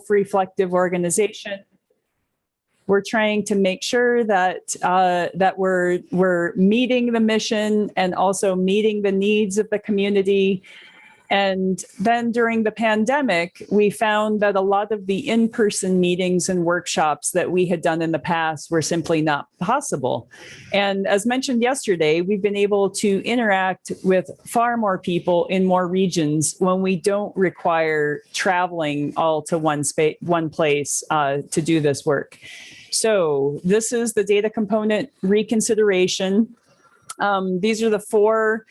reflective organization. We're trying to make sure that that we're meeting the mission and also meeting the needs of the community. And then during the pandemic, we found that a lot of the in-person meetings and workshops that we had done in the past were simply not possible. And as mentioned yesterday, we've been able to interact with far more people in more regions when we don't require traveling all to one place to do this work. So this is the data component reconsideration. These are the 4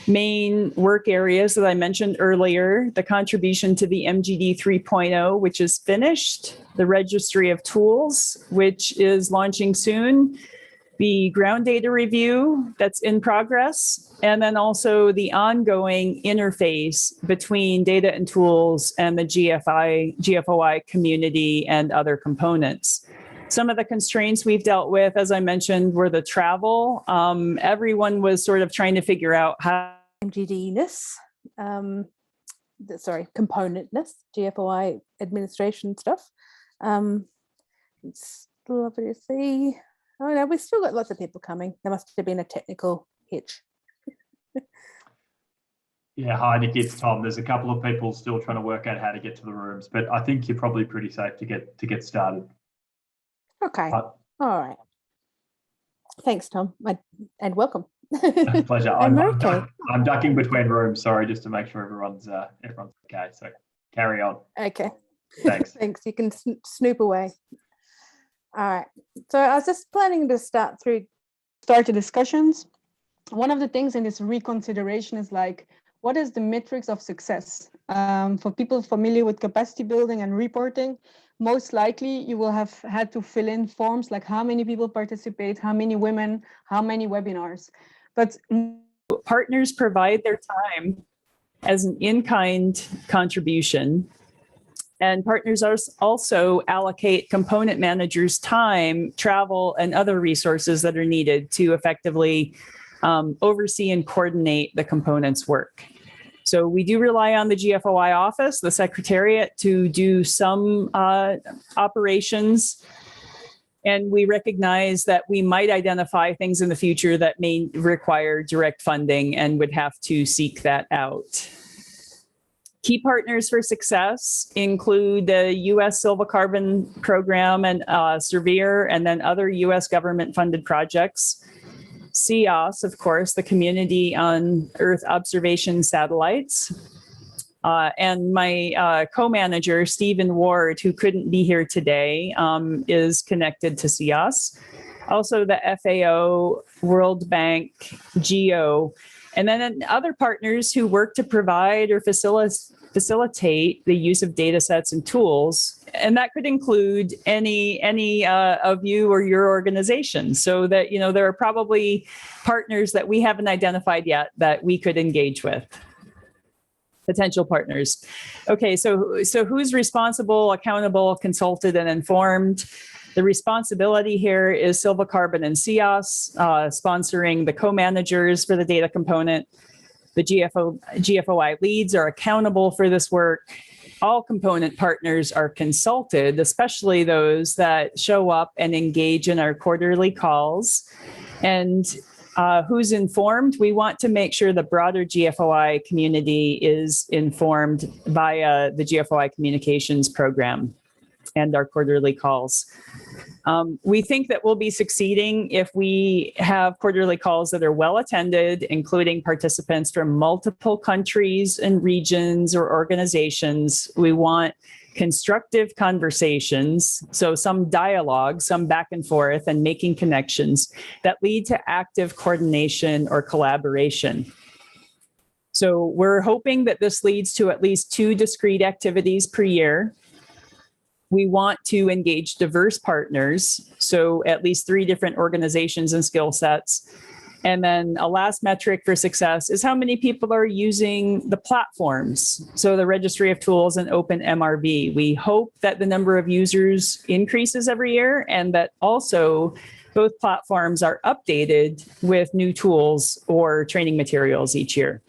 main work areas that I mentioned earlier: the contribution to the MGD 3.0, which is finished, the registry of tools, which is launching soon, the ground data review that's in progress, and then also the ongoing interface between data and tools and the GFOI community and other components. Some of the constraints we've dealt with, as I mentioned, were the travel. Everyone was sort of trying to figure out how MGD-ness, componentness, GFOI administration stuff. It's lovely to see. Oh no, we've still got lots of people coming. There must have been a technical hitch. Yeah, hi Nikki, it's Tom. There's a couple of people still trying to work out how to get to the rooms, but I think you're probably pretty safe to get started. Okay. All right. Thanks, Tom, and welcome. Pleasure. I'm ducking between rooms. Sorry, just to make sure everyone's okay. So carry on. Okay. Thanks. Thanks. You can snoop away. All right. So I was just planning to start the discussions. One of the things in this reconsideration is like, what is the metrics of success? For people familiar with capacity building and reporting, most likely you will have had to fill in forms like how many people participate, how many women, how many webinars. But partners provide their time as an in-kind contribution, and partners also allocate component managers' time, travel, and other resources that are needed to effectively oversee and coordinate the components' work. So we do rely on the GFOI office, the Secretariat, to do some operations. And we recognize that we might identify things in the future that may require direct funding and would have to seek that out. Key partners for success include the U.S. Silva Carbon Program and Surveyor, and then other U.S. government-funded projects. CEOS, of course, the Community on Earth Observation Satellites. And my co-manager, Stephen Ward, who couldn't be here today, is connected to CEOS. Also the FAO, World Bank, GEO, and then other partners who work to provide or facilitate the use of data sets and tools. And that could include any of you or your organization. So that, you know, there are probably partners that we haven't identified yet that we could engage with. Potential partners. Okay, so who's responsible, accountable, consulted, and informed? The responsibility here is Silva Carbon and CEOS, sponsoring the co-managers for the data component. The GFOI leads are accountable for this work. All component partners are consulted, especially those that show up and engage in our quarterly calls. And who's informed? We want to make sure the broader GFOI community is informed via the GFOI communications program and our quarterly calls. We think that we'll be succeeding if we have quarterly calls that are well attended, including participants from multiple countries and regions or organizations. We want constructive conversations, so some dialogue, some back and forth and making connections that lead to active coordination or collaboration. So we're hoping that this leads to at least 2 discrete activities per year. We want to engage diverse partners, so at least 3 different organizations and skill sets. And then a last metric for success is how many people are using the platforms, so the registry of tools and open MRV. We hope that the number of users increases every year and that also both platforms are updated with new tools or training materials each year.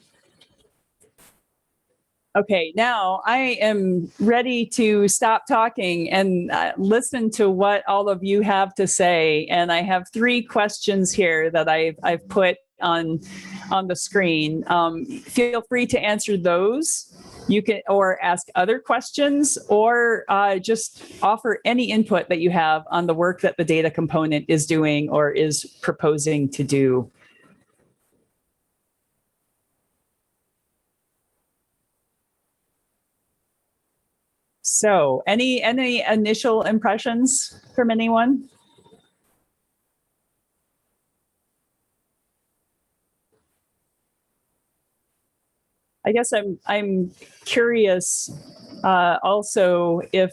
Okay, now I am ready to stop talking and listen to what all of you have to say. And I have 3 questions here that I've put on the screen. Feel free to answer those. You can or ask other questions, or just offer any input that you have on the work that the data component is doing or is proposing to do. So, any initial impressions from anyone? I guess I'm curious also if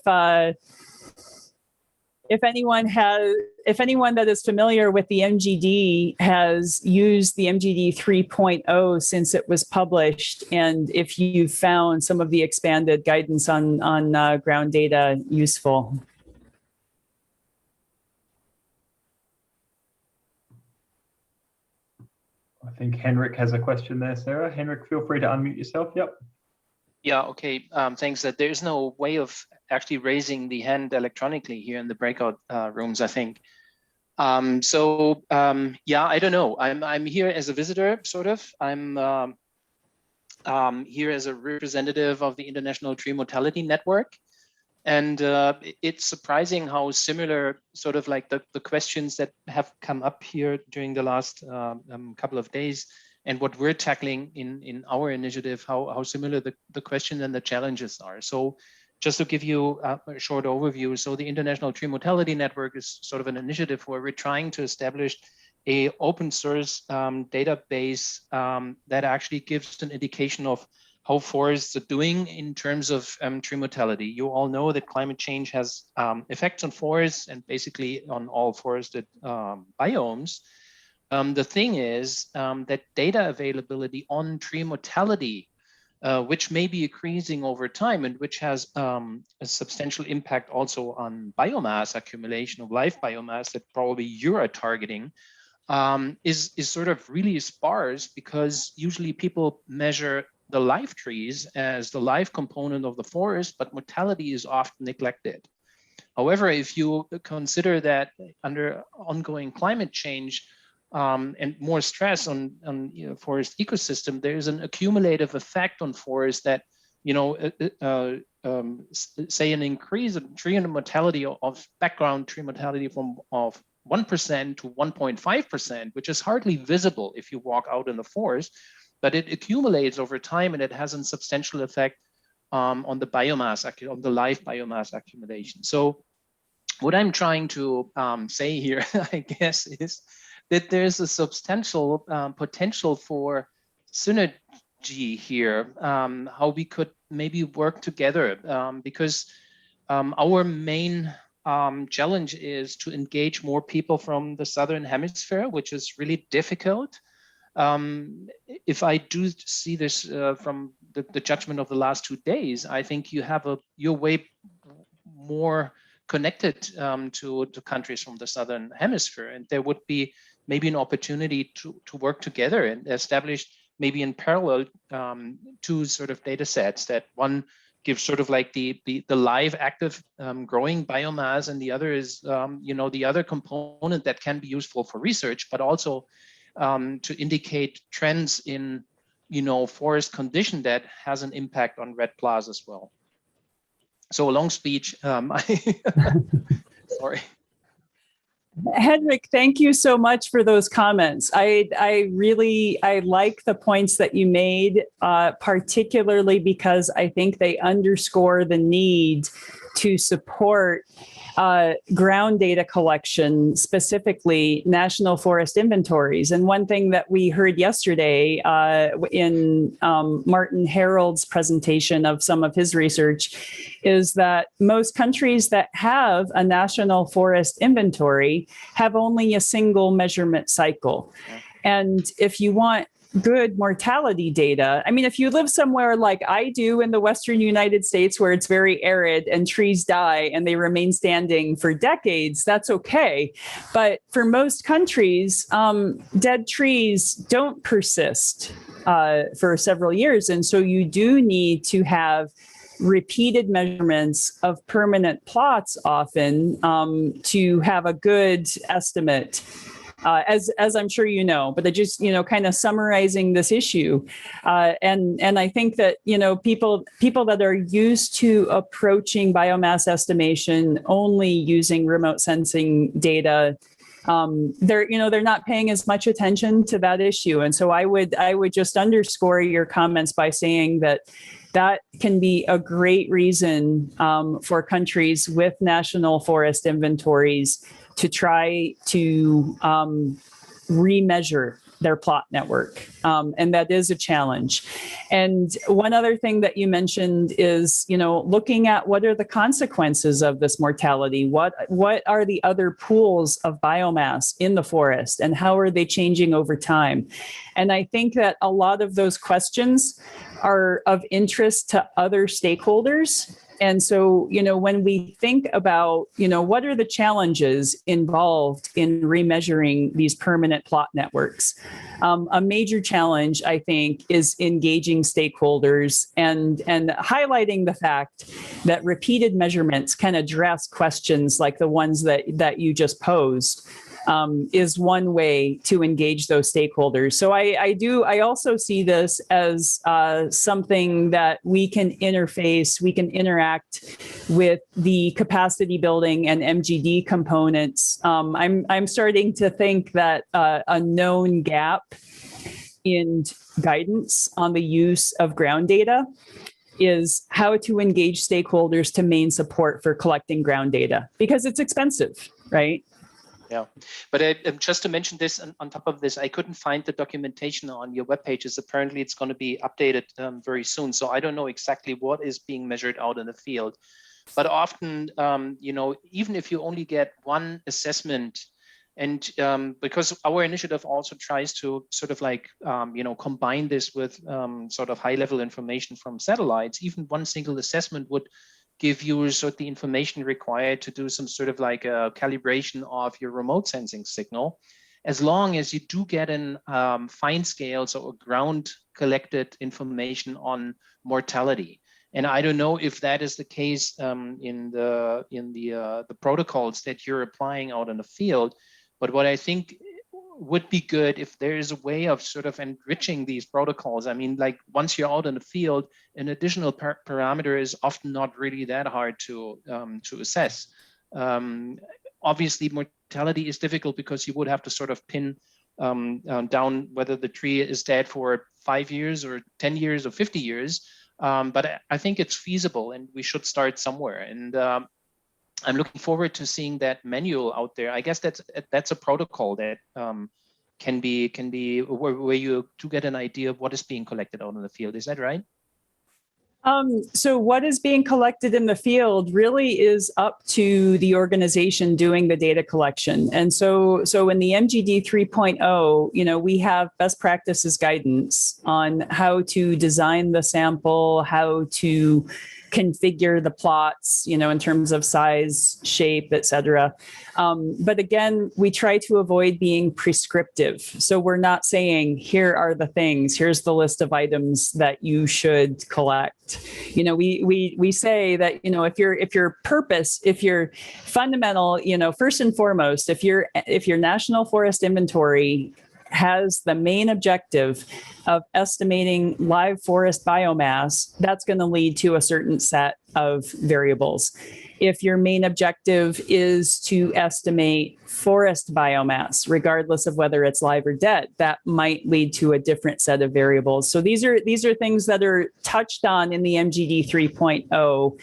anyone that is familiar with the MGD has used the MGD 3.0 since it was published, and if you've found some of the expanded guidance on ground data useful. I think Henrik has a question there, Sarah. Henrik, feel free to unmute yourself. Yep. Yeah, okay, thanks. There's no way of actually raising the hand electronically here in the breakout rooms, I think. Yeah, I don't know. I'm here as a visitor, sort of. I'm here as a representative of the International Tree Mortality Network. And it's surprising how similar sort of like the questions that have come up here during the last couple of days and what we're tackling in our initiative, how similar the question and the challenges are. So just to give you a short overview, so the International Tree Mortality Network is sort of an initiative where we're trying to establish a open source database that actually gives an indication of how forests are doing in terms of tree mortality. You all know that climate change has effects on forests and basically on all forested biomes. The thing is that data availability on tree mortality, which may be increasing over time and which has a substantial impact also on biomass accumulation of live biomass that probably you are targeting, is sort of really sparse, because usually people measure the live trees as the live component of the forest, but mortality is often neglected. However, if you consider that under ongoing climate change and more stress on forest ecosystem, there's an accumulative effect on forests that, say an increase in tree mortality of background tree mortality of 1% to 1.5%, which is hardly visible if you walk out in the forest, but it accumulates over time and it has a substantial effect on the biomass, on the live biomass accumulation. So what I'm trying to say here, I guess, is that there's a substantial potential for synergy here, how we could maybe work together, because our main challenge is to engage more people from the Southern Hemisphere, which is really difficult. If I do see this from the judgment of the last 2 days, I think you're way more connected to countries from the Southern Hemisphere, and there would be maybe an opportunity to work together and establish maybe in parallel 2 sort of data sets, that one gives sort of like the live active growing biomass, and the other is the other component that can be useful for research, but also to indicate trends in forest condition that has an impact on red plas as well. So a long speech. Sorry. Henrik, thank you so much for those comments. I like the points that you made, particularly because I think they underscore the need to support ground data collection, specifically national forest inventories. And one thing that we heard yesterday in Martin Harold's presentation of some of his research is that most countries that have a national forest inventory have only a single measurement cycle. And if you want good mortality data. I mean, if you live somewhere like I do in the Western United States, where it's very arid and trees die and they remain standing for decades, that's okay. But for most countries, dead trees don't persist for several years. And so you do need to have repeated measurements of permanent plots often to have a good estimate. As I'm sure you know, but I just, kind of summarizing this issue. And I think that, people that are used to approaching biomass estimation only using remote sensing data, they're not paying as much attention to that issue. And so I would just underscore your comments by saying that can be a great reason for countries with national forest inventories to try to remeasure their plot network. And that is a challenge. And one other thing that you mentioned is, looking at what are the consequences of this mortality? What are the other pools of biomass in the forest and how are they changing over time? And I think that a lot of those questions are of interest to other stakeholders. And so, when we think about, what are the challenges involved in remeasuring these permanent plot networks? A major challenge, I think, is engaging stakeholders and highlighting the fact that repeated measurements can address questions like the ones that you just posed. Is one way to engage those stakeholders. So I also see this as something that we can interface, we can interact with the capacity building and MGD components. I'm starting to think that a known gap in guidance on the use of ground data is how to engage stakeholders to main support for collecting ground data, because it's expensive, right? Yeah, but just to mention this, on top of this, I couldn't find the documentation on your web pages. Apparently, it's going to be updated very soon. So I don't know exactly what is being measured out in the field. But often, even if you only get one assessment, and because our initiative also tries to sort of like, combine this with sort of high-level information from satellites, even one single assessment would give you sort of the information required to do some sort of like a calibration of your remote sensing signal, as long as you do get in fine scales or ground collected information on mortality. And I don't know if that is the case in the protocols that you're applying out in the field, but what I think would be good if there is a way of sort of enriching these protocols. I mean, like once you're out in the field, an additional parameter is often not really that hard to assess. Obviously, mortality is difficult because you would have to sort of pin down whether the tree is dead for 5 years or 10 years or 50 years. But I think it's feasible and we should start somewhere. And I'm looking forward to seeing that manual out there. I guess that's a protocol that can be where you to get an idea of what is being collected out in the field. Is that right? So what is being collected in the field really is up to the organization doing the data collection. And so in the MGD 3.0, we have best practices guidance on how to design the sample, how to configure the plots, in terms of size, shape, et cetera. But again, we try to avoid being prescriptive. So we're not saying, here are the things, here's the list of items that you should collect. We say that, if your purpose, if your fundamental, first and foremost, if your national forest inventory has the main objective of estimating live forest biomass, that's going to lead to a certain set of variables. If your main objective is to estimate forest biomass, regardless of whether it's live or dead, that might lead to a different set of variables. So these are things that are touched on in the MGD 3.0.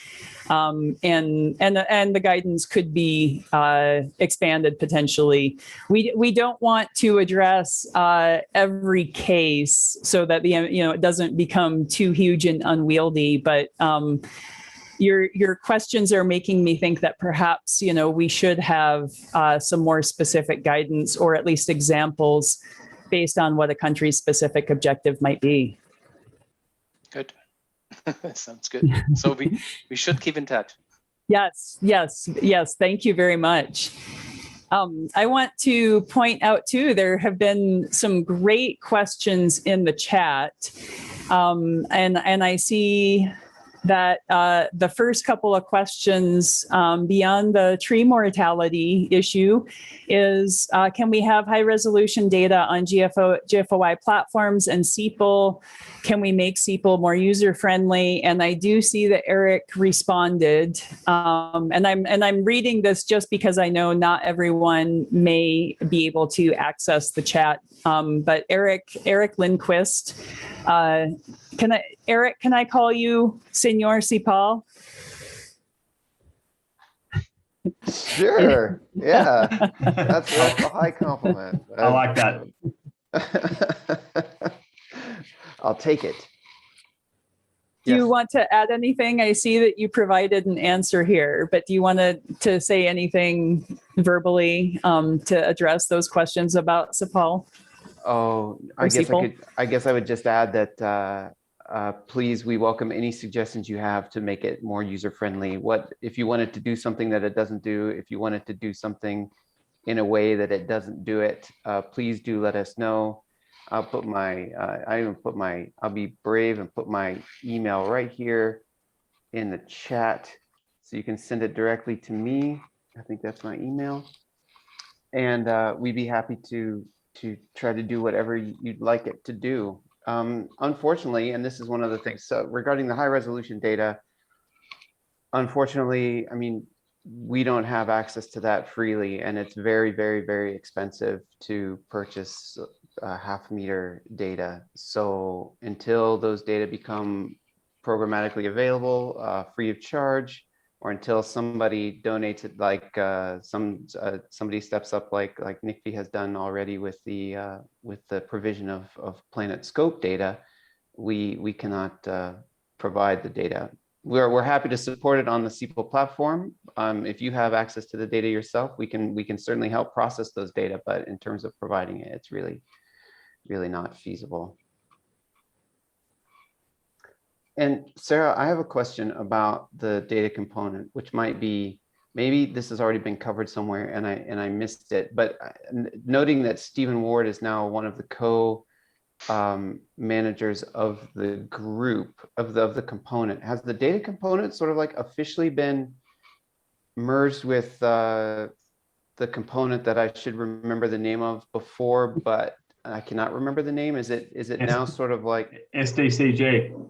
And the guidance could be expanded potentially. We don't want to address every case so that it doesn't become too huge and unwieldy. But your questions are making me think that perhaps we should have some more specific guidance or at least examples based on what a country's specific objective might be. Good. Sounds good. So we should keep in touch. Yes, yes, yes. Thank you very much. I want to point out too, there have been some great questions in the chat. And I see that the first couple of questions beyond the tree mortality issue is, can we have high resolution data on GFOI platforms and CEPL? Can we make CEPL more user friendly? And I do see that Eric responded, and I'm reading this just because I know not everyone may be able to access the chat. But Eric Lindquist, Eric, can I call you Senor CEPAL? Sure. Yeah. That's a high compliment. I like that. I'll take it. Do you Yes. want to add anything? I see that you provided an answer here, but do you want to say anything verbally to address those questions about CEPAL? Oh, Or CEPAL? I guess I would just add that please, we welcome any suggestions you have to make it more user-friendly. If you wanted to do something that it doesn't do, if you wanted to do something in a way that it doesn't do it, please do let us know. I'll be brave and put my email right here in the chat, so you can send it directly to me. I think that's my email. And we'd be happy to try to do whatever you'd like it to do. Unfortunately, and this is one of the things, so regarding the high resolution data, unfortunately, I mean, we don't have access to that freely, and it's very, very, very expensive to purchase half-meter data. So until those data become programmatically available, free of charge, or until somebody donates it, like somebody steps up, like NICFI has done already with the provision of Planet Scope data, we cannot provide the data. We're happy to support it on the CEPL platform. If you have access to the data yourself, we can certainly help process those data, but in terms of providing it, it's really not feasible. And Sarah, I have a question about the data component, which might be, maybe this has already been covered somewhere and I missed it, but noting that Stephen Ward is now one of the managers of the group of the component. Has the data component sort of like officially been merged with the component that I should remember the name of before, but I cannot remember the name? Is it now sort of like SDCG?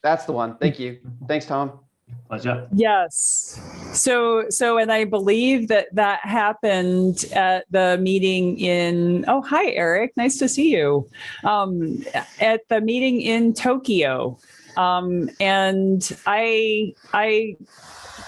That's the one. Thank you. Thanks, Tom. Pleasure. Yes. So, and I believe that happened at the meeting in, oh, hi, Eric. Nice to see you. At the meeting in Tokyo. And I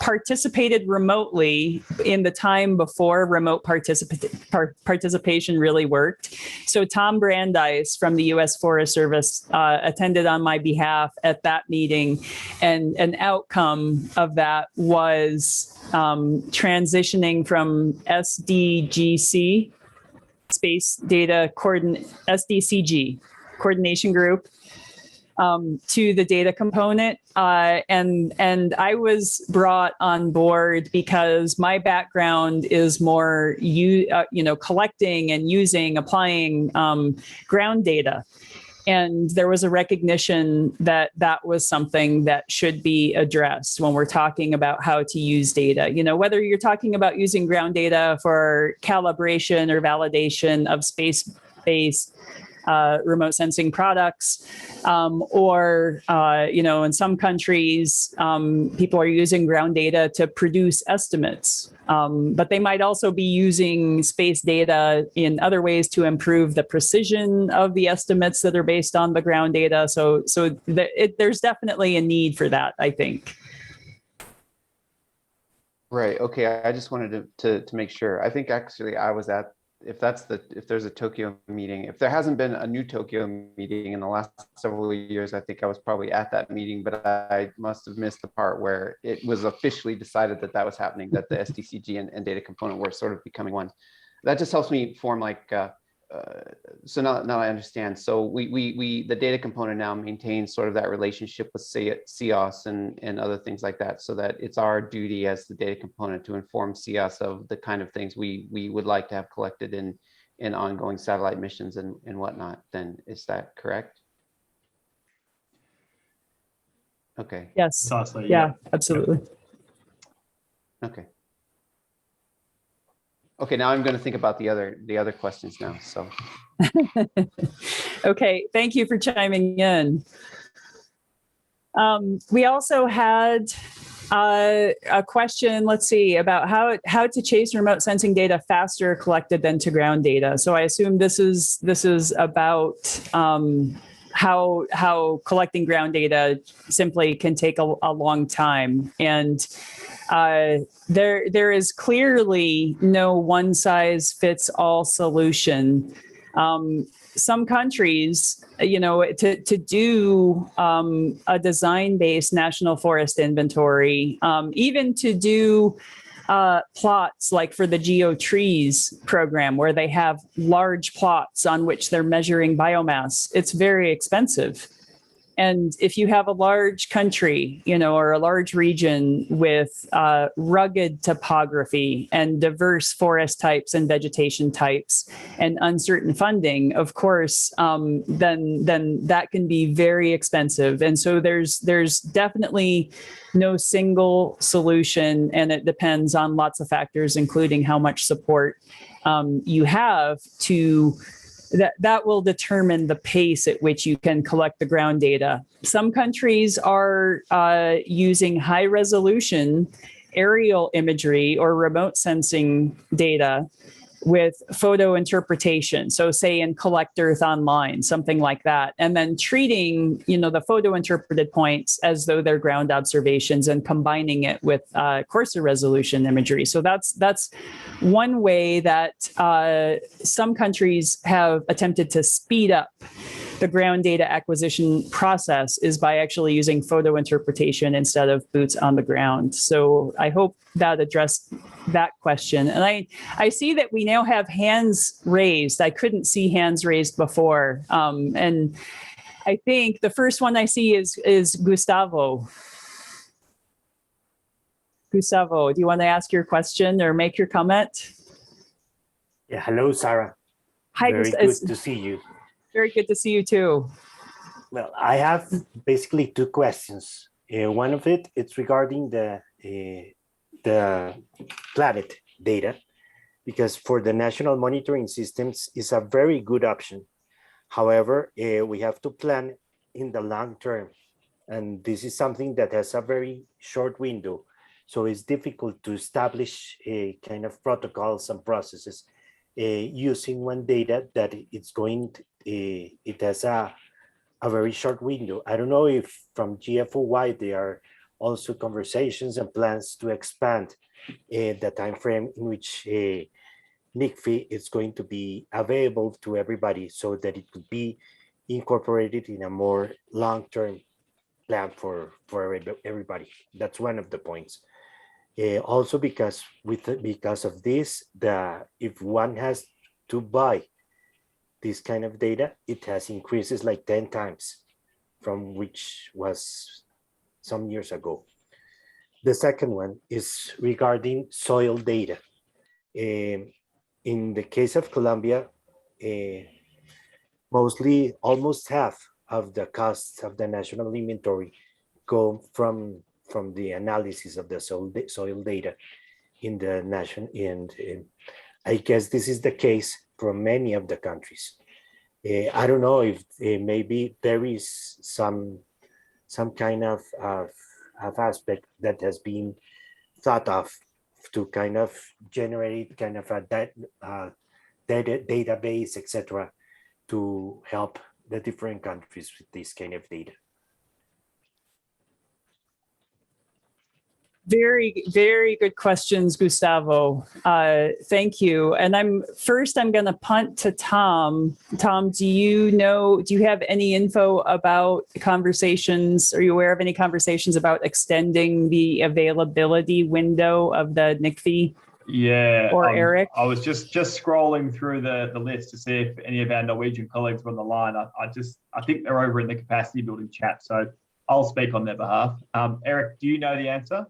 participated remotely in the time before remote participation really worked. So Tom Brandeis from the U.S. Forest Service attended on my behalf at that meeting, and an outcome of that was transitioning from SDGC, Space Data SDCG Coordination Group, to the data component. And I was brought on board because my background is more, collecting and applying ground data. And there was a recognition that that was something that should be addressed when we're talking about how to use data. Whether you're talking about using ground data for calibration or validation of space-based remote sensing products, or in some countries, people are using ground data to produce estimates, but they might also be using space data in other ways to improve the precision of the estimates that are based on the ground data. So there's definitely a need for that, I think. Right. Okay. I just wanted to make sure. I think actually I was at, if there's a Tokyo meeting, if there hasn't been a new Tokyo meeting in the last several years, I think I was probably at that meeting, but I must have missed the part where it was officially decided that was happening, that the SDCG and data component were sort of becoming one. That just helps me form like so now I understand. So the data component now maintains sort of that relationship with CIOS and other things like that, so that it's our duty as the data component to inform CIOS of the kind of things we would like to have collected in ongoing satellite missions and whatnot. Then is that correct? Okay. Yes. Precisely. Yeah, absolutely. Okay. Okay, now I'm going to think about the other questions now. So. Okay, thank you for chiming in. We also had a question, let's see, about how to chase remote sensing data faster collected than to ground data. So I assume this is about how collecting ground data simply can take a long time. And there is clearly no one size fits all solution. Some countries, to do a design-based national forest inventory, even to do plots like for the GeoTrees program, where they have large plots on which they're measuring biomass, it's very expensive. And if you have a large country, or a large region with rugged topography and diverse forest types and vegetation types and uncertain funding, of course, then that can be very expensive. And so there's definitely no single solution, and it depends on lots of factors, including how much support you have to. That will determine the pace at which you can collect the ground data. Some countries are using high resolution aerial imagery or remote sensing data with photo interpretation. So say in Collect Earth Online, something like that, and then treating, the photo interpreted points as though they're ground observations and combining it with coarser resolution imagery. So that's one way that some countries have attempted to speed up the ground data acquisition process, is by actually using photo interpretation instead of boots on the ground. So I hope that addressed that question. And I see that we now have hands raised. I couldn't see hands raised before. And I think the first one I see is Gustavo. Gustavo, do you want to ask your question or make your comment? Yeah, hello, Sarah. Hi, Very good to see you. Very good to see you too. Well, I have basically two questions. One of it's regarding the planet data, because for the national monitoring systems is a very good option. However, we have to plan in the long term, and this is something that has a very short window. So it's difficult to establish a kind of protocols and processes using one data that it has a very short window. I don't know if from GFOI there are also conversations and plans to expand the time frame in which NICFI is going to be available to everybody, so that it could be incorporated in a more long-term plan for everybody. That's one of the points. Also, because of this, if one has to buy this kind of data, it has increases like 10 times from which was some years ago. The second one is regarding soil data. In the case of Colombia, almost half of the costs of the national inventory go from the analysis of the soil data in the nation, and I guess this is the case for many of the countries. I don't know if maybe there is some kind of aspect that has been thought of to kind of generate kind of a database, etc., to help the different countries with this kind of data. Very, very good questions, Gustavo. Thank you. And I'm going to punt to Tom. Tom, do you have any info about conversations? Are you aware of any conversations about extending the availability window of the NICFI Yeah. Or Eric? I was just scrolling through the list to see if any of our Norwegian colleagues were on the line. I think they're over in the capacity building chat, so I'll speak on their behalf. Eric, do you know the answer?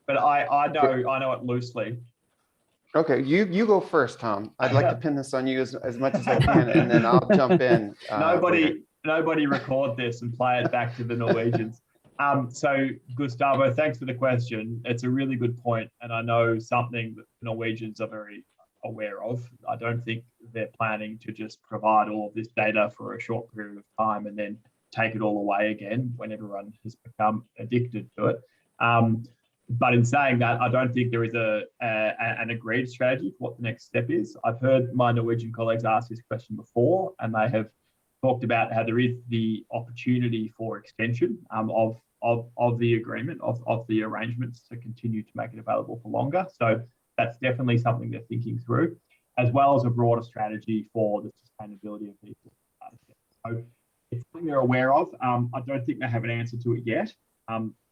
But I know it loosely. Okay, you go first, Tom. I'd like to pin this on you as much as I can, and then I'll jump in. Nobody record this and play it back to the Norwegians. So Gustavo, thanks for the question. It's a really good point, and I know something that the Norwegians are very aware of. I don't think they're planning to just provide all of this data for a short period of time and then take it all away again when everyone has become addicted to it. But in saying that, I don't think there is an agreed strategy for what the next step is. I've heard my Norwegian colleagues ask this question before, and they have talked about how there is the opportunity for extension of the agreement, of the arrangements to continue to make it available for longer. So that's definitely something they're thinking through, as well as a broader strategy for the sustainability of these data sets. So it's something they're aware of. I don't think they have an answer to it yet.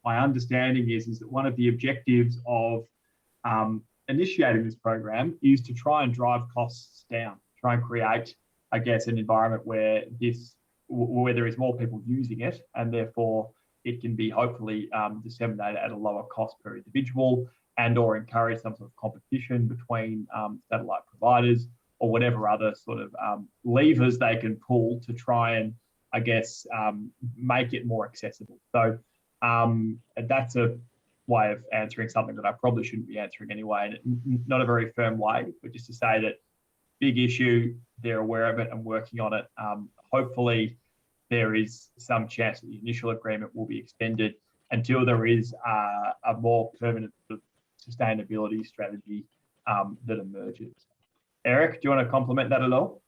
My understanding is that one of the objectives of initiating this program is to try and drive costs down, try and create, I guess, an environment where there is more people using it, and therefore it can be hopefully disseminated at a lower cost per individual, and or encourage some sort of competition between satellite providers or whatever other sort of levers they can pull to try and, I guess, make it more accessible. So that's a way of answering something that I probably shouldn't be answering anyway, and not a very firm way, but just to say that big issue, they're aware of it and working on it. Hopefully there is some chance that the initial agreement will be extended until there is a more permanent sustainability strategy that emerges. Eric, do you want to complement that at all?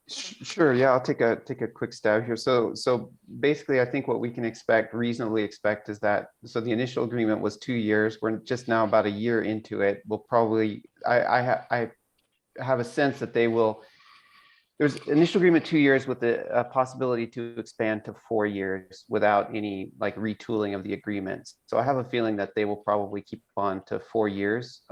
Sure. Yeah, I'll take a quick stab here. So basically, I think what we can reasonably expect, is that the initial agreement was 2 years. We're just now about a year into it. We'll probably I have a sense that they will. There's initial agreement 2 years with a possibility to expand to 4 years without any like retooling of the agreements. So I have a feeling that they will probably keep on to 4 years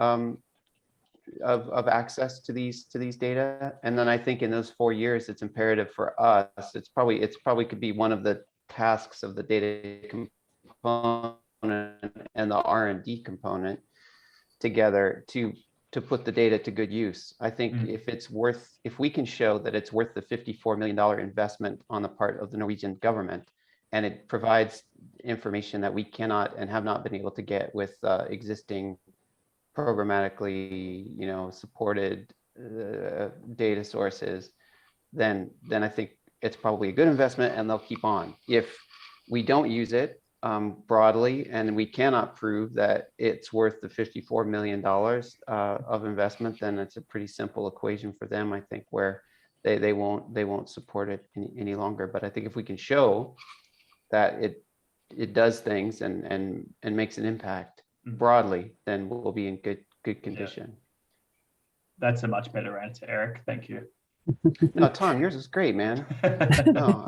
of access to these data. And then I think in those 4 years, it's imperative for us. It's probably could be one of the tasks of the data component and the R&D component together to put the data to good use. I think if we can show that it's worth the $54 million investment on the part of the Norwegian government, and it provides information that we cannot and have not been able to get with existing programmatically, supported data sources, then I think it's probably a good investment, and they'll keep on. If we don't use it broadly, and we cannot prove that it's worth the $54 million of investment, then it's a pretty simple equation for them, I think, where they won't support it any longer. But I think if we can show that it does things and makes an impact broadly, then we'll be in good condition. Yeah. That's a much better answer, Eric. Thank you. No, Tom, yours is great, man. No,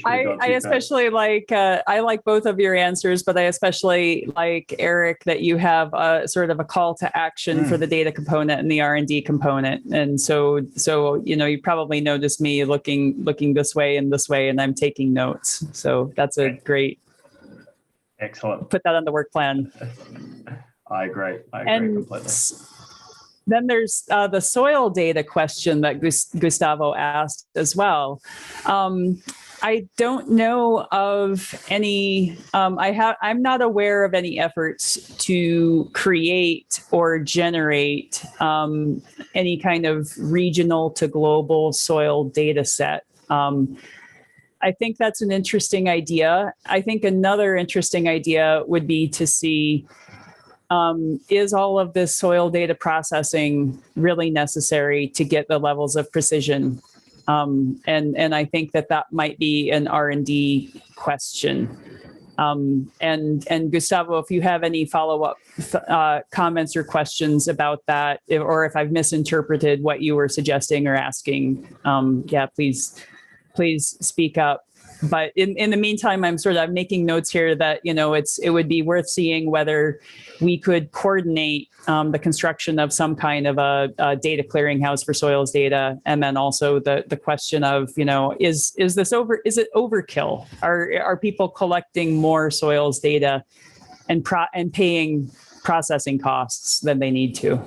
I especially like I like both of your answers, but I especially like, Eric, that you have a sort of a call to action for the data component and the R&D component. And so you probably noticed me looking this way, and I'm taking notes. So that's a great. Excellent. Put that on the work plan. I agree completely. Then there's the soil data question that Gustavo asked as well. I don't know of any, I'm not aware of any efforts to create or generate any kind of regional to global soil data set. I think that's an interesting idea. I think another interesting idea would be to see, is all of this soil data processing really necessary to get the levels of precision? And I think that might be an R&D question. And Gustavo, if you have any follow-up comments or questions about that, or if I've misinterpreted what you were suggesting or asking, please speak up. But in the meantime, I'm making notes here that, it would be worth seeing whether we could coordinate the construction of some kind of a data clearinghouse for soils data. And then also the question of, is it overkill? Are people collecting more soils data and paying processing costs than they need to?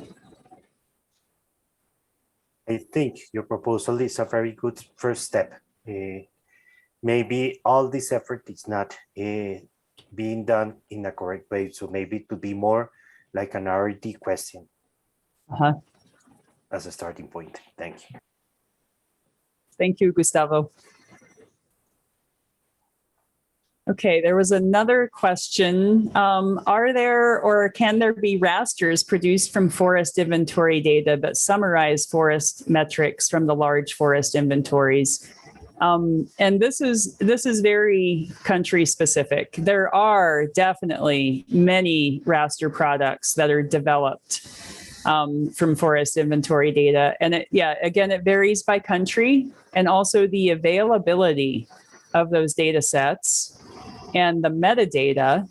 I think your proposal is a very good first step. Maybe all this effort is not being done in a correct way. So maybe to be more like an R&D question as a starting point. Thank you. Thank you, Gustavo. Okay, there was another question. Are there or can there be rasters produced from forest inventory data that summarize forest metrics from the large forest inventories? And this is very country specific. There are definitely many raster products that are developed from forest inventory data. And it varies by country, and also the availability of those data sets and the metadata,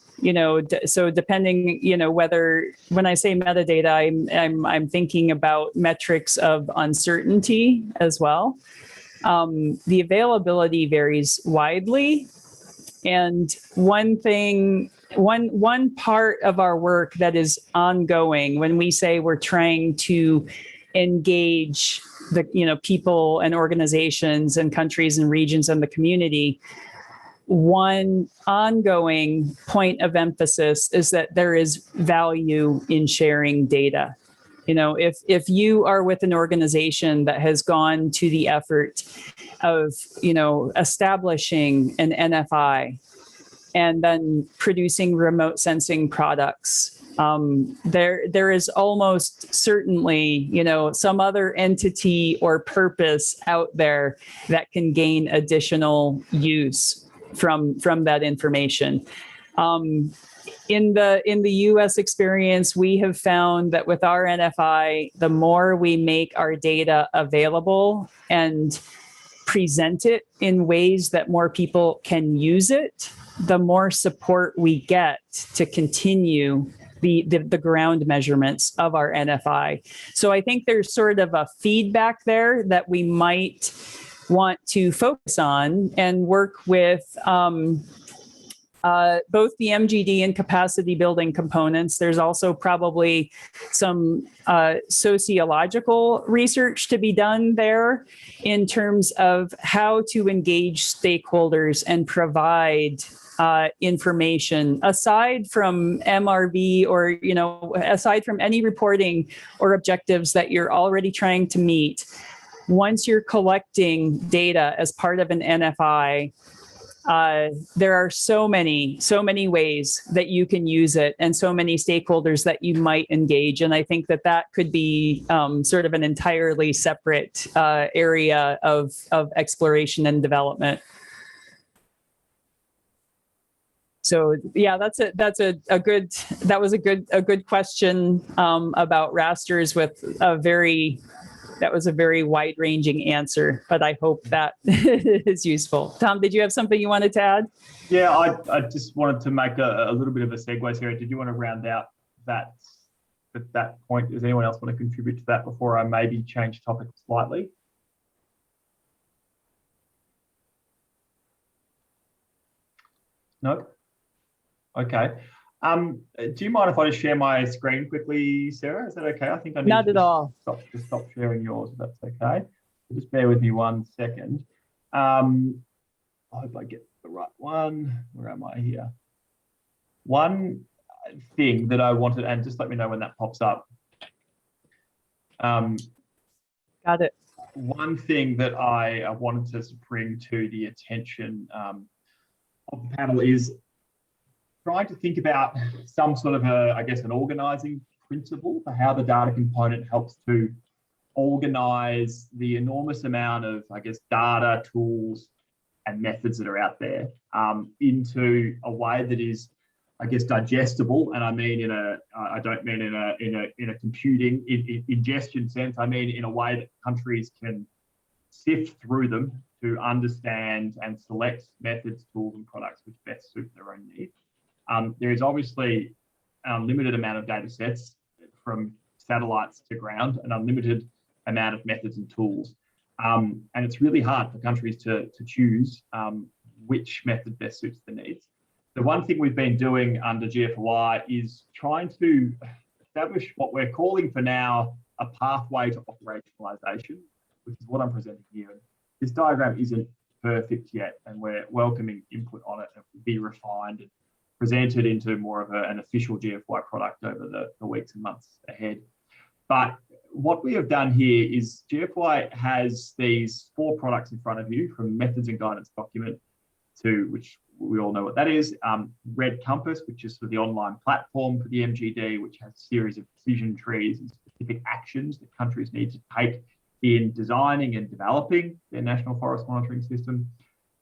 so depending, whether, when I say metadata, I'm thinking about metrics of uncertainty as well. The availability varies widely. And one part of our work that is ongoing when we say we're trying to engage the, people and organizations and countries and regions and the community, one ongoing point of emphasis is that there is value in sharing data. If you are with an organization that has gone to the effort of, establishing an NFI and then producing remote sensing products, there is almost certainly, some other entity or purpose out there that can gain additional use from that information. In the US experience, we have found that with our NFI, the more we make our data available and present it in ways that more people can use it, the more support we get to continue the ground measurements of our NFI. So I think there's sort of a feedback there that we might want to focus on and work with both the MGD and capacity building components. There's also probably some sociological research to be done there in terms of how to engage stakeholders and provide information aside from MRV or, aside from any reporting or objectives that you're already trying to meet. Once you're collecting data as part of an NFI, there are so many ways that you can use it and so many stakeholders that you might engage. And I think that could be sort of an entirely separate area of exploration and development. So yeah, that was a good question about rasters with that was a very wide-ranging answer, but I hope that is useful. Tom, did you have something you wanted to add? Yeah, I just wanted to make a little bit of a segue here. Did you want to round out that point? Does anyone else want to contribute to that before I maybe change topic slightly? No? Okay. Do you mind if I just share my screen quickly, Sarah? Is that okay? I think I need Not at all. Stop sharing yours, if that's okay. Just bear with me 1 second. I hope I get the right one. Where am I here? One thing that I wanted, and just let me know when that pops up. Got it. One thing that I wanted to bring to the attention of the panel is trying to think about some sort of an organizing principle for how the data component helps to organize the enormous amount of, data, tools, and methods that are out there into a way that is, digestible. And I mean I don't mean in a computing ingestion sense. I mean in a way that countries can sift through them to understand and select methods, tools, and products which best suit their own needs. There is obviously an unlimited amount of data sets from satellites to ground, an unlimited amount of methods and tools. And it's really hard for countries to choose which method best suits the needs. The one thing we've been doing under GFOI is trying to establish what we're calling for now a pathway to operationalization, which is what I'm presenting here. This diagram isn't perfect yet, and we're welcoming input on it. It will be refined and presented into more of an official GFOI product over the weeks and months ahead. But what we have done here is GFOI has these 4 products in front of you, from methods and guidance document to, which we all know what that is, Red Compass, which is for the online platform for the MGD, which has a series of decision trees and specific actions that countries need to take in designing and developing their national forest monitoring system.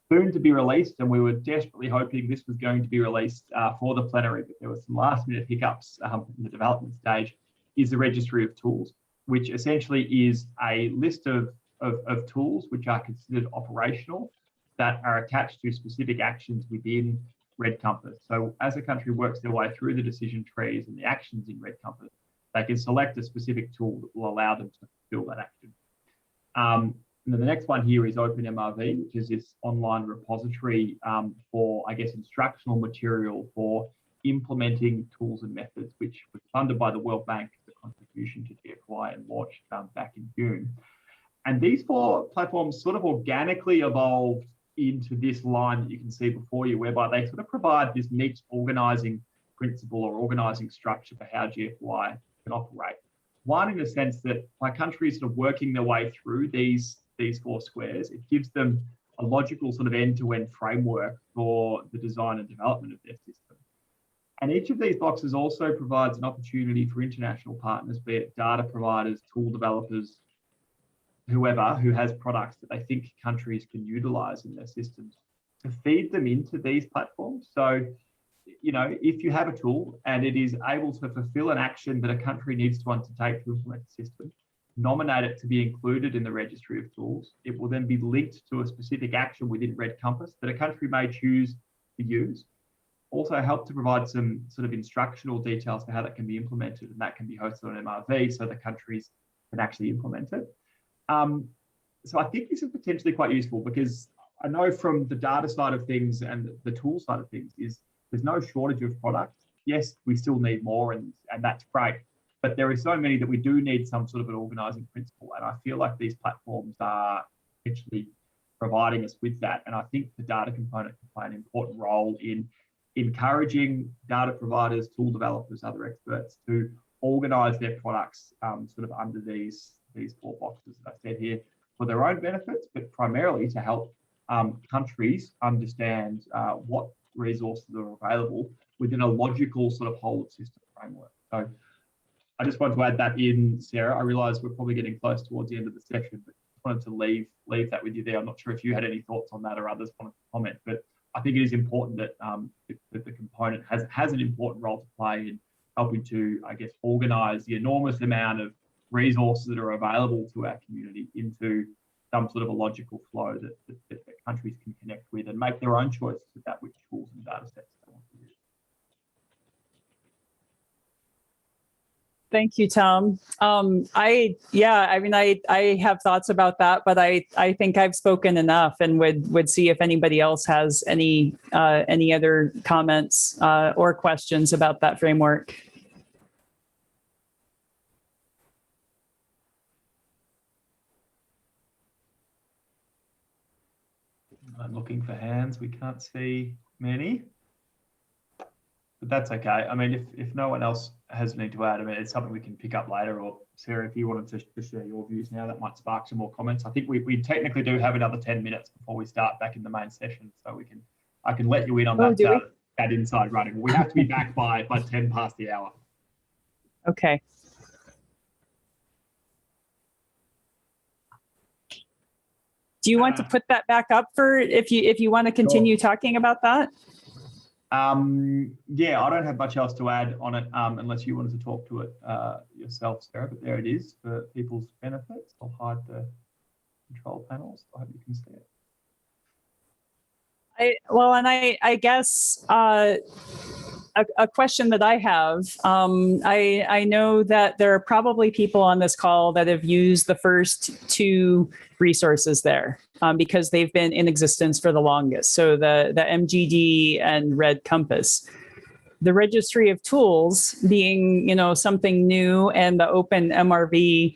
Soon to be released, and we were desperately hoping this was going to be released for the plenary, but there were some last minute hiccups in the development stage, is the registry of tools, which essentially is a list of tools which are considered operational that are attached to specific actions within Red Compass. So as a country works their way through the decision trees and the actions in Red Compass, they can select a specific tool that will allow them to fulfill that action. And then the next one here is OpenMRV, which is this online repository for, I guess, instructional material for implementing tools and methods, which was funded by the World Bank as a contribution to GFOI and launched back in June. And these 4 platforms sort of organically evolved into this line that you can see before you, whereby they sort of provide this neat organizing principle or organizing structure for how GFOI can operate. One, in the sense that by countries sort of working their way through these 4 squares, it gives them a logical sort of end-to-end framework for the design and development of their system. And each of these boxes also provides an opportunity for international partners, be it data providers, tool developers, whoever who has products that they think countries can utilize in their systems, to feed them into these platforms. So, you know, if you have a tool and it is able to fulfill an action that a country needs to undertake to implement the system, nominate it to be included in the registry of tools. It will then be linked to a specific action within Red Compass that a country may choose to use. Also help to provide some sort of instructional details for how that can be implemented, and that can be hosted on MRV so the countries can actually implement it. So I think this is potentially quite useful, because I know from the data side of things and the tool side of things is there's no shortage of products. Yes, we still need more, and that's great. But there are so many that we do need some sort of an organizing principle. And I feel like these platforms are actually providing us with that. And I think the data component can play an important role in encouraging data providers, tool developers, other experts to organize their products sort of under these 4 boxes that I said here, for their own benefits, but primarily to help countries understand what resources are available within a logical sort of whole of system framework. So I just wanted to add that in, Sarah. I realise we're probably getting close towards the end of the session, but just wanted to leave that with you there. I'm not sure if you had any thoughts on that or others wanted to comment, but I think it is important that, that the component has an important role to play in helping to, I guess, organise the enormous amount of resources that are available to our community into some sort of a logical flow that countries can connect with and make their own choices about which tools and data sets they want to use. Thank you, Tom. I have thoughts about that, but I think I've spoken enough, and would see if anybody else has any other comments or questions about that framework. I'm looking for hands. We can't see many, but that's okay. I mean, if no one else has anything to add, I mean, it's something we can pick up later. Or Sarah, if you wanted to share your views now, that might spark some more comments. I think we technically do have another 10 minutes before we start back in the main session, so I can let you in on that inside running. We have to be back by 10 past the hour. Okay. Do you want to put that back up for if you want to continue talking about that? Yeah, I don't have much else to add on it unless you wanted to talk to it yourself, Sarah, but there it is for people's benefits. I'll hide the control panels. I hope you can see it. I guess a question that I have, I know that there are probably people on this call that have used the first two resources there because they've been in existence for the longest. So the MGD and Red Compass. The registry of tools being, something new, and the open MRV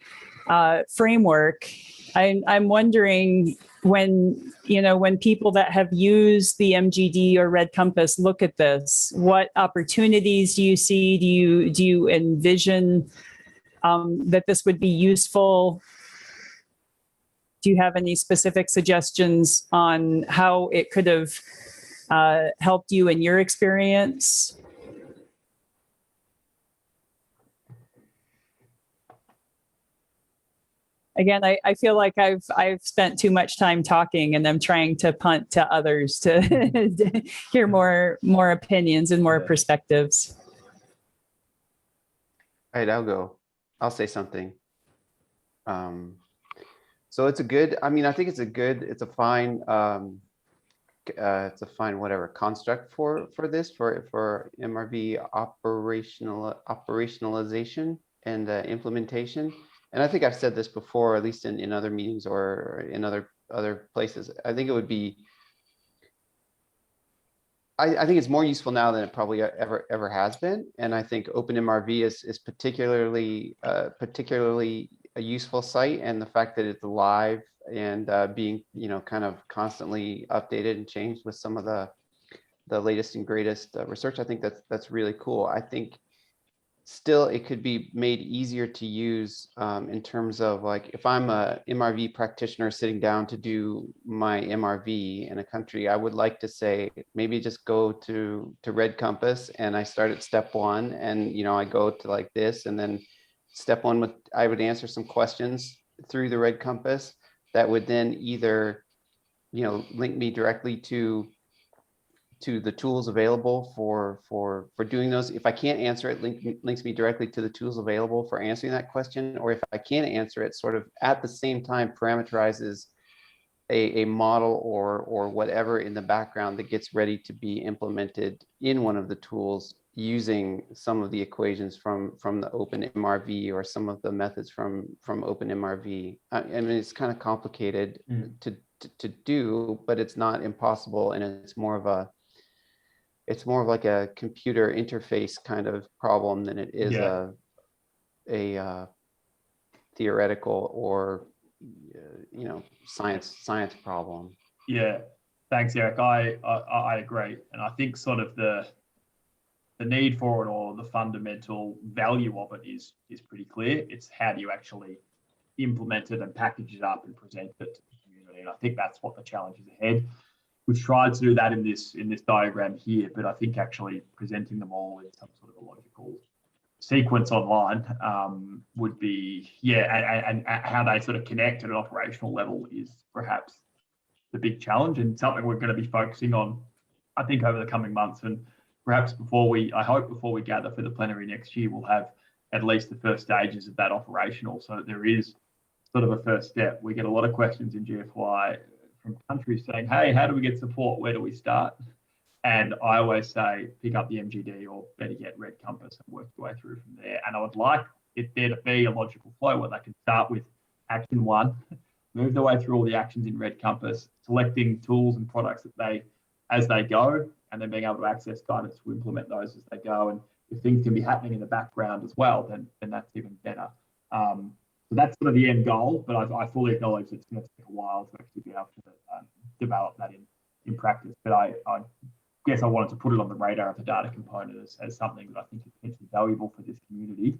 framework. I'm wondering when people that have used the MGD or Red Compass look at this, what opportunities do you see? Do you envision that this would be useful? Do you have any specific suggestions on how it could have helped you in your experience? Again, I feel like I've spent too much time talking, and I'm trying to punt to others to hear more opinions and more perspectives. All right, I'll go. I'll say something. So it's a good, I think it's a fine whatever construct for MRV operationalization and implementation. And I think I've said this before, at least in other meetings or in other places. I think it would be, I think it's more useful now than it probably ever has been. And I think OpenMRV is particularly a useful site, and the fact that it's live and being kind of constantly updated and changed with some of the latest and greatest research. I think that's really cool. I think still it could be made easier to use in terms of, like, if I'm a MRV practitioner sitting down to do my MRV in a country, I would like to say maybe just go to Red Compass, and I start at step 1, and I go to like this, and then step 1 I would answer some questions through the Red Compass that would then either link me directly to the tools available for doing those. If I can't answer it, links me directly to the tools available for answering that question. Or if I can't answer it, sort of at the same time parameterizes a model or whatever in the background that gets ready to be implemented in one of the tools using some of the equations from the OpenMRV or some of the methods from OpenMRV. I mean, it's kind of complicated to do, but it's not impossible, and it's more of like a computer interface kind of problem than it is a theoretical or science problem. Yeah, thanks, Eric. I agree, and I think sort of the need for it, or the fundamental value of it, is pretty clear. It's how do you actually implement it and package it up and present it to the community, and I think that's what the challenge is ahead. We've tried to do that in this diagram here, but I think actually presenting them all in some sort of a logical sequence online would be, and how they sort of connect at an operational level is perhaps the big challenge, and something we're going to be focusing on, I think, over the coming months. And perhaps before we gather for the plenary next year, we'll have at least the first stages of that operational, so that there is sort of a first step. We get a lot of questions in GFOI from countries saying, hey, how do we get support? Where do we start? And I always say, pick up the MGD, or better yet, Red Compass, and work your way through from there. And I would like it there to be a logical flow where they can start with action 1, move their way through all the actions in Red Compass, selecting tools and products as they go, and then being able to access guidance to implement those as they go. And if things can be happening in the background as well, then that's even better. So that's sort of the end goal, but I fully acknowledge it's going to take a while to actually be able to develop that in practice. But I guess I wanted to put it on the radar of the data component as something that I think is potentially valuable for this community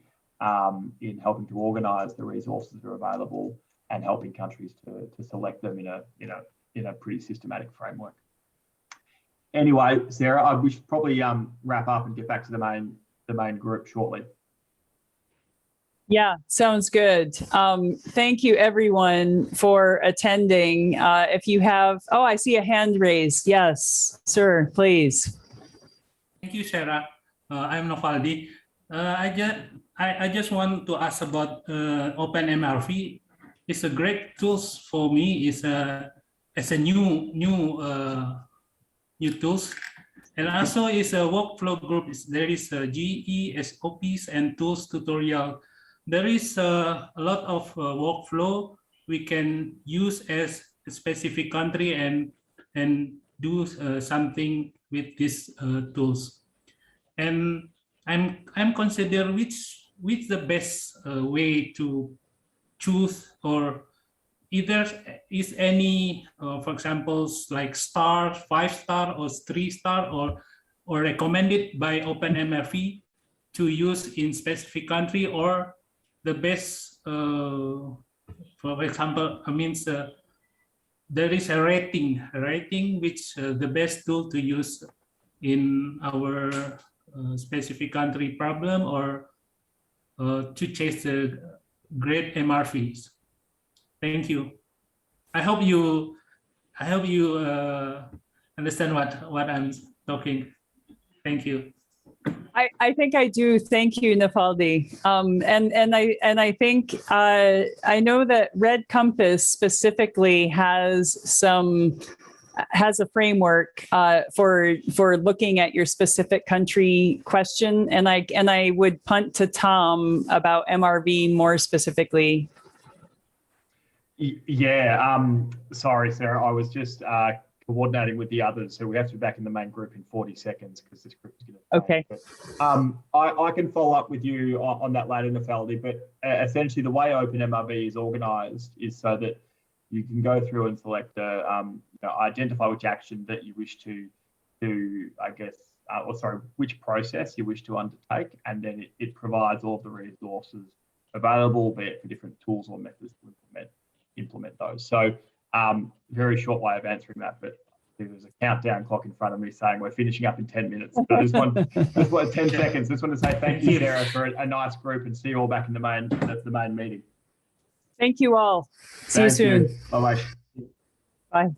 in helping to organise the resources that are available and helping countries to select them in a pretty systematic framework. Anyway, Sarah, we should probably wrap up and get back to the main group shortly. Yeah, sounds good. Thank you, everyone, for attending. If you have, I see a hand raised. Yes, sir, please. Thank you, Sarah. I'm Novaldi. I just want to ask about OpenMRV. it's a great tools for me. It's a new tools, and also it's a workflow group. There is a GE, SOPs, and tools tutorial. There is a lot of workflow we can use as a specific country and do something with these tools. And I'm consider which the best way to choose, or either is any for example like star, 5-star, or 3-star, or recommended by OpenMRV to use in specific country, or the best for example means there is a rating which the best tool to use in our specific country problem, or to chase the great MRVs. Thank you. I hope you understand what I'm talking. Thank you. I think I do. Thank you, Nafaldi. And I think I know that Red Compass specifically has a framework for looking at your specific country question, and I would punt to Tom about MRV more specifically. Yeah. Sorry, Sarah. I was just coordinating with the others, so we have to be back in the main group in 40 seconds because this group is going to. Okay. But, I can follow up with you on that later, Nafaldi. But essentially, the way OpenMRV is organised is so that you can go through and select identify which action that you wish to do, I guess, which process you wish to undertake, and then it provides all the resources available, be it for different tools or methods to implement those. So very short way of answering that, but there's a countdown clock in front of me saying we're finishing up in 10 minutes. So just want 10 seconds. Just want to say thank you, Sarah, for a nice group, and see you all back in the main meeting. Thank you all. See you soon. Bye-bye. Bye.